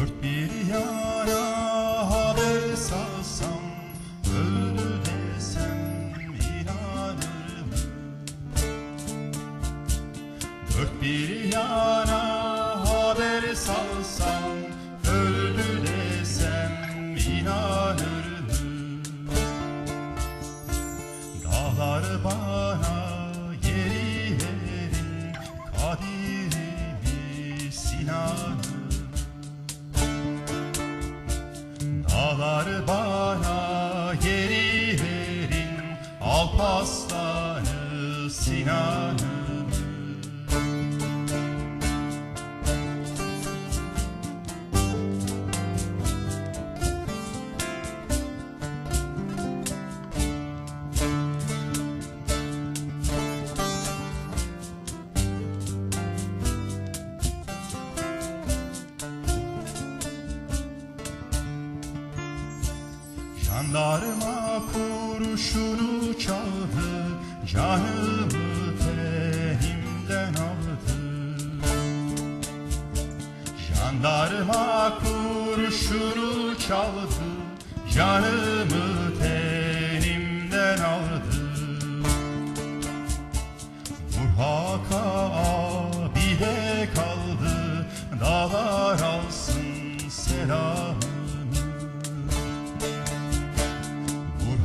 Dört bir yana haber salsam, öldü desem inanır mı? Dört bir yana haber salsam, öldü desem inanır mı? Dağlar bana geri verin, kadirimi Sinan'ı. Dağlar bana geri verin, Alparslan'ı Sinan'ı. Jandarma kurşunu çaldı, canımı tenimden aldı. Jandarma kurşunu çaldı, canımı tenimden aldı. Vur Haka abi de kaldı, dağlar alsın selamı.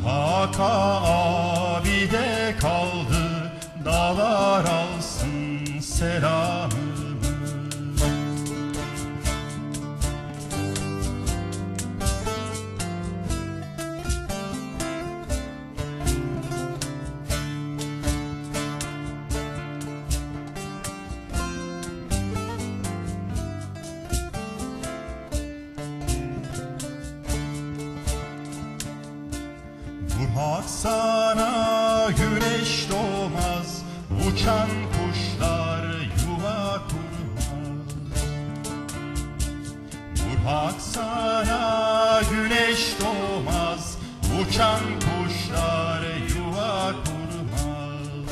Haka abi de kaldı, dağlar alsın selamımı. Vurmak sana güneş doğmaz, uçan kuşlar yuva kurmaz. Vurmak sana güneş doğmaz, uçan kuşlar yuva kurmaz.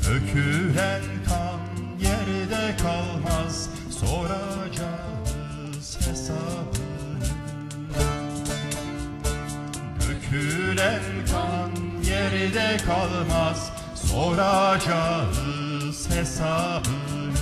Dökülen kan yerde kalmaz, soracağız hesabı. Dökülen kan yerde kalmaz, soracağız hesabını.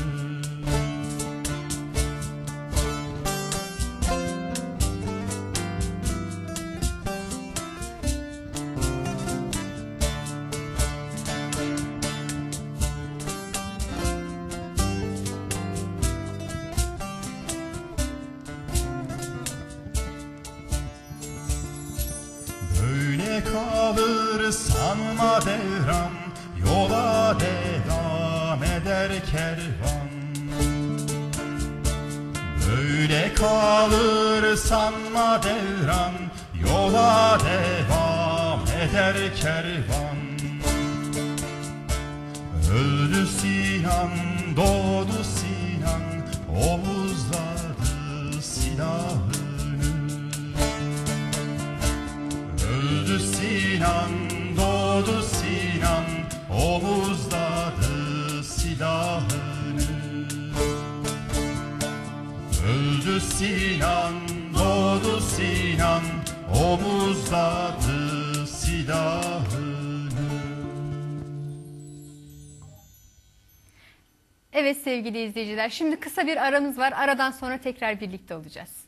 Böyle kalır sanma devran, yola devam eder kervan. Böyle kalır sanma devran, yola devam eder kervan. Öldü Sinan, doğdu Sinan, omuzladı silahını. Öldü Sinan, doğdu Sinan, omuzladı silahını. Öldü Sinan, doğdu Sinan, omuzladı silahını. Evet sevgili izleyiciler, şimdi kısa bir aramız var. Aradan sonra tekrar birlikte olacağız.